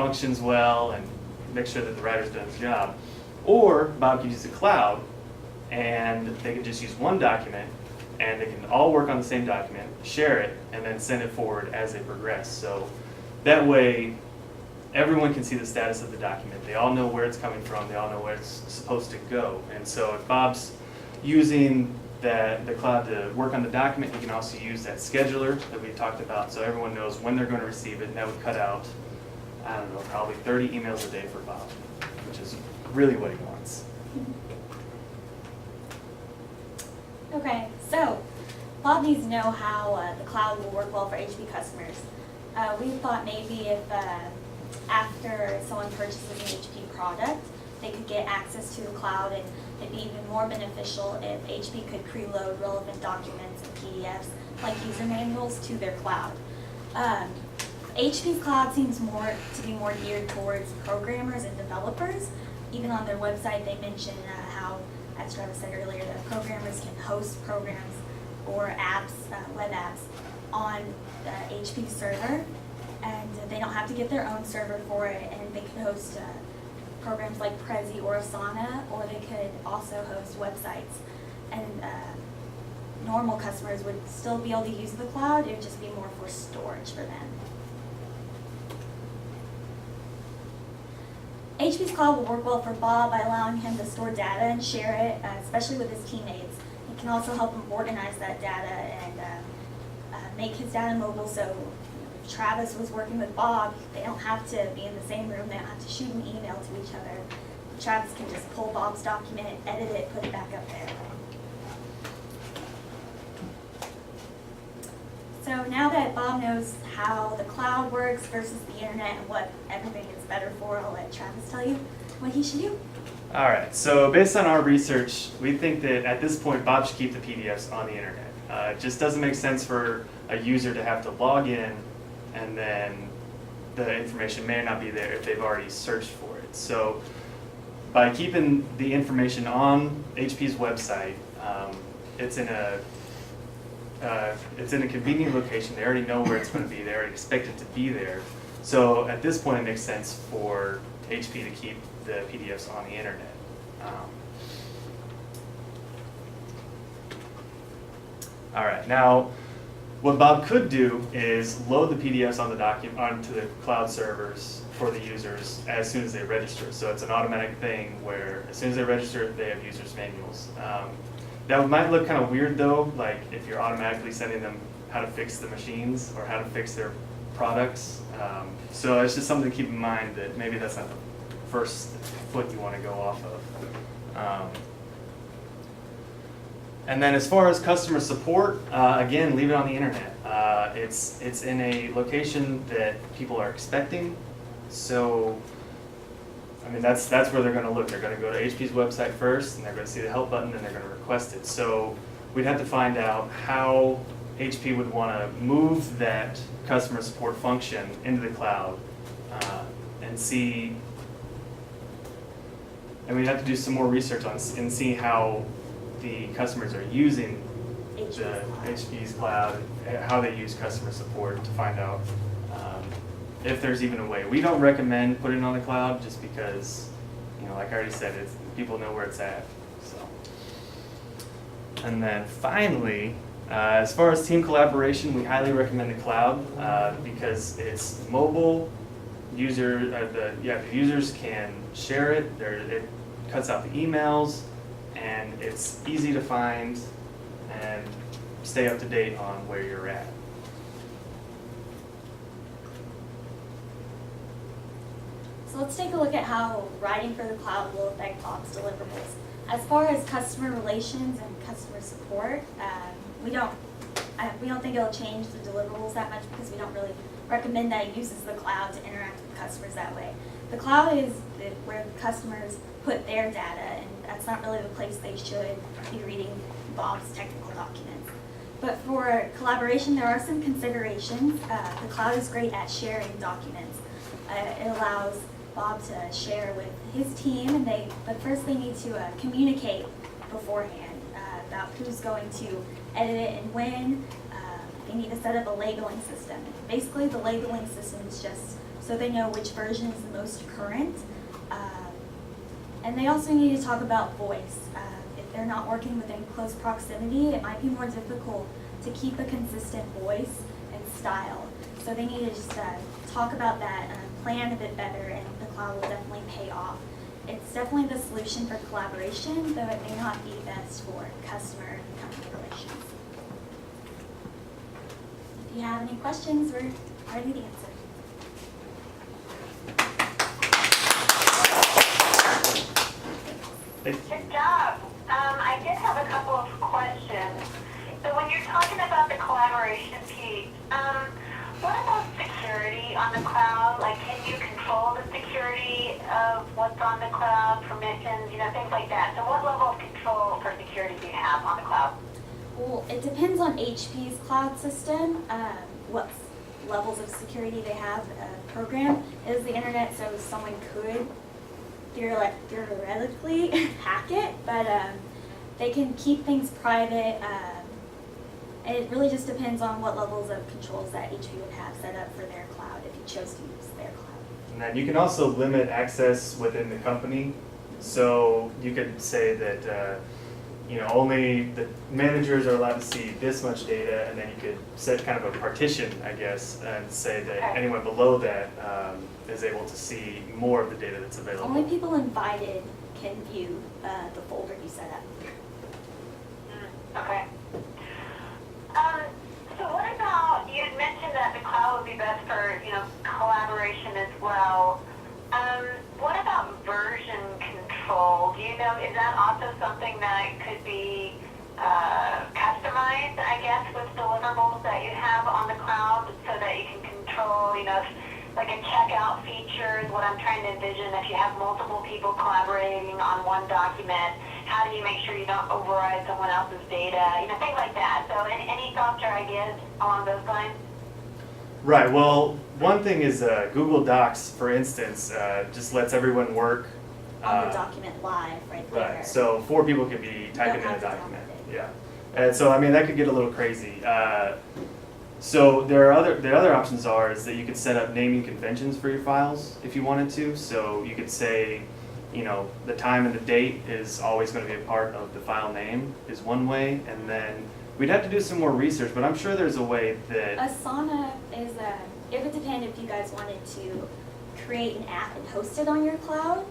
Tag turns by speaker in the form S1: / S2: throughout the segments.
S1: functions well and make sure that the writer's done his job. Or Bob could use the cloud, and they could just use one document, and they can all work on the same document, share it, and then send it forward as they progress. So that way, everyone can see the status of the document. They all know where it's coming from. They all know where it's supposed to go. And so if Bob's using the cloud to work on the document, he can also use that scheduler that we talked about, so everyone knows when they're going to receive it, and that would cut out, I don't know, probably 30 emails a day for Bob, which is really what he wants.
S2: Okay, so Bob needs to know how the cloud will work well for HP customers. We thought maybe if after someone purchases an HP product, they could get access to the cloud, and it'd be even more beneficial if HP could preload relevant documents and PDFs like user manuals to their cloud. HP's cloud seems to be more geared towards programmers and developers. Even on their website, they mention how, as Travis said earlier, that programmers can host programs or apps, web apps, on the HP server, and they don't have to get their own server for it, and they can host programs like Prezi or Asana, or they could also host websites. And normal customers would still be able to use the cloud, it would just be more for storage for them. HP's cloud will work well for Bob by allowing him to store data and share it, especially with his teammates. It can also help him organize that data and make his data mobile, so if Travis was working with Bob, they don't have to be in the same room, they don't have to shoot an email to each other. Travis can just pull Bob's document, edit it, put it back up there. So now that Bob knows how the cloud works versus the internet and what everything is better for, I'll let Travis tell you what he should do.
S1: All right, so based on our research, we think that at this point, Bob should keep the PDFs on the internet. It just doesn't make sense for a user to have to log in, and then the information may not be there if they've already searched for it. So by keeping the information on HP's website, it's in a convenient location. They already know where it's going to be. They already expect it to be there. So at this point, it makes sense for HP to keep the PDFs on the internet. All right, now what Bob could do is load the PDFs on the document onto the cloud servers for the users as soon as they register. So it's an automatic thing where as soon as they register, they have users' manuals. That might look kind of weird though, like if you're automatically sending them how to fix the machines or how to fix their products. So it's just something to keep in mind that maybe that's not the first foot you want to go off of. And then as far as customer support, again, leave it on the internet. It's in a location that people are expecting. So, I mean, that's where they're going to look. They're going to go to HP's website first, and they're going to see the help button, and they're going to request it. So we'd have to find out how HP would want to move that customer support function into the cloud and see. And we'd have to do some more research on and see how the customers are using the HP's cloud, how they use customer support to find out if there's even a way. We don't recommend putting it on the cloud just because, you know, like I already said, people know where it's at. So, and then finally, as far as team collaboration, we highly recommend the cloud because it's mobile. The users can share it. It cuts out the emails, and it's easy to find and stay up to date on where you're at.
S2: So let's take a look at how writing for the cloud will affect Bob's deliverables. As far as customer relations and customer support, we don't think it'll change the deliverables that much because we don't really recommend that it uses the cloud to interact with customers that way. The cloud is where the customers put their data, and that's not really the place they should be reading Bob's technical documents. But for collaboration, there are some considerations. The cloud is great at sharing documents. It allows Bob to share with his team, but first they need to communicate beforehand about who's going to edit it and when. They need to set up a labeling system. Basically, the labeling system is just so so they know which version is the most current. And they also need to talk about voice. If they're not working within close proximity, it might be more difficult to keep a consistent voice and style. So they need to just talk about that, plan a bit better, and the cloud will definitely pay off. It's definitely the solution for collaboration, though it may not be best for customer and company relations. If you have any questions, we're ready to answer.
S3: Good job. I did have a couple of questions. So when you're talking about the collaboration piece, what about security on the cloud? Like, can you control the security of what's on the cloud, permissions, things like that? So what level of control for security do you have on the cloud?
S2: Well, it depends on HP's cloud system, what levels of security they have programmed. It is the internet, so someone could theoretically hack it, but they can keep things private. And it really just depends on what levels of controls that HP would have set up for their cloud if you chose to use their cloud.
S1: And then you can also limit access within the company. So you could say that only the managers are allowed to see this much data, and then you could set kind of a partition, I guess, and say that anyone below that is able to see more of the data that's available.
S2: Only people invited can view the folder you set up.
S3: Okay. So what about, you had mentioned that the cloud would be best for, collaboration as well. What about version control? Do you know, is that also something that could be customized, I guess, with deliverables that you have on the cloud so that you can control, like a checkout feature is what I'm trying to envision. If you have multiple people collaborating on one document, how do you make sure you don't override someone else's data? Things like that. So any thoughts or ideas along those lines?
S1: Right, well, one thing is Google Docs, for instance, just lets everyone work
S2: On the document live, right there.
S1: Right, so 4 people could be typing in
S2: Don't
S1: a
S2: have to
S1: document.
S2: download it.
S1: Yeah, and so that could get a little crazy. So the other options is that you could set up naming conventions for your files if you wanted to. So you could say, the time and the date is always going to be a part of the file name is one way, and then we'd have to do some more research, but I'm sure there's a way that
S2: Asana is it would depend if you guys wanted to create an app and host it on your cloud.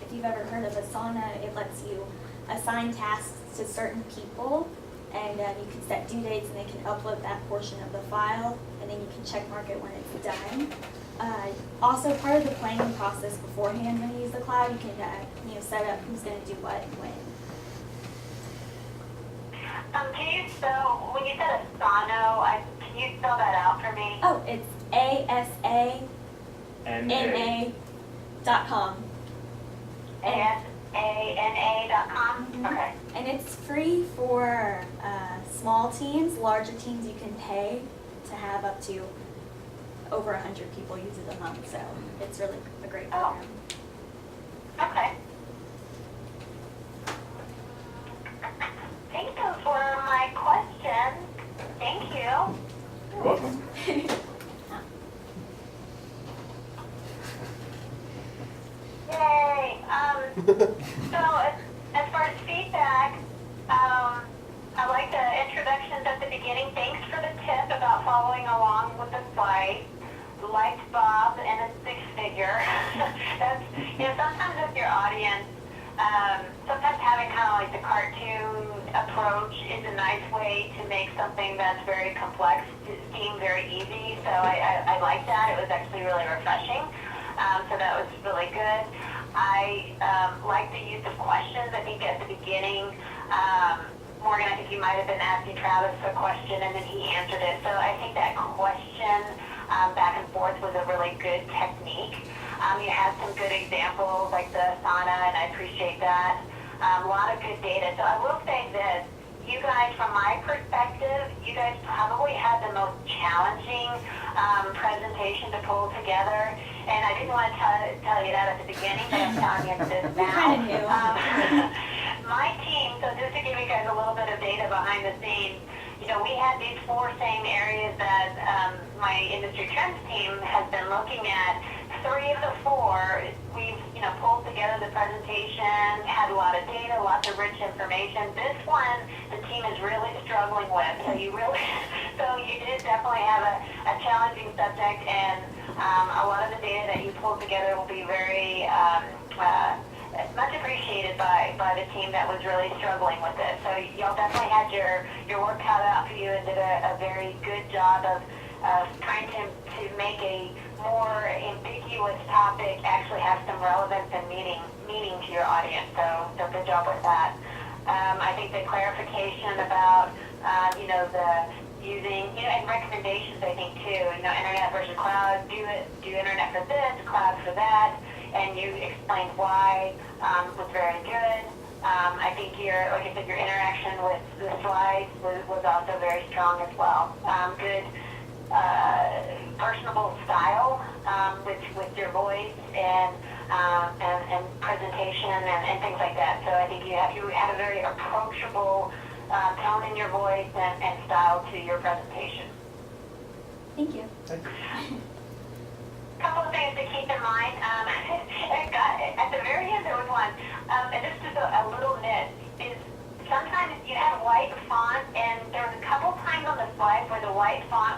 S2: If you've ever heard of Asana, it lets you assign tasks to certain people, and you can set due dates, and they can upload that portion of the file, and then you can check mark it when it's done. Also, part of the planning process beforehand when you use the cloud, you can set up who's going to do what and when.
S3: Can you spell, when you said Asano, can you spell that out for me?
S2: Oh, it's ASANA.com.
S3: ASANA.com?
S2: Mhm.
S3: Okay.
S2: And it's free for small teams. Larger teams, you can pay to have up to over 100 people use it a month. So it's really a great program.
S3: Okay. I think those were my questions. Thank you.
S1: you're welcome.
S3: Yay. So as far as feedback, I like the introductions at the beginning. Thanks for the tip about following along with the slides. Liked Bob and a 6-figure. That's, sometimes with your audience, sometimes having kind of like the cartoon approach is a nice way to make something that's very complex seem very easy. So I like that. It was actually really refreshing. So that was really good. I like the use of questions. I think at the beginning, Morgan, I think you might have been asking Travis a question and then he answered it. So I think that question back and forth was a really good technique. You had some good examples like the Asana, and I appreciate that. A lot of good data. So I will say this, you guys, from my perspective, you guys probably had the most challenging presentation to pull together. And I didn't want to tell you that at the beginning, but I'm telling you this now.
S2: Kind of new.
S3: My team, so just to give you guys a little bit of data behind the scenes, we had these four same areas that my industry trends team has been looking at. Three of the four, we've, pulled together the presentation, had a lot of data, lots of rich information. This one, the team is really struggling with. So you did definitely have a challenging subject, and a lot of the data that you pulled together will be very much appreciated by the team that was really struggling with it. So y'all definitely had your work cut out for you and did a very good job of trying to make a more ambiguous topic actually have some relevance and meaning to your audience. So good job with that. I think the clarification about the using and recommendations, I think too. Internet versus cloud. Do internet for this, cloud for that. And you explained why, was very good. I think like I said, your interaction with the slides was also very strong as well. Good personable style with your voice and presentation and things like that. So I think you had a very approachable tone in your voice and style to your presentation.
S2: Thank you.
S1: Thank you.
S3: Couple of things to keep in mind. At the very end there was one, and this is a little nit, is sometimes you have white font, and there was a couple times on the slide where the white font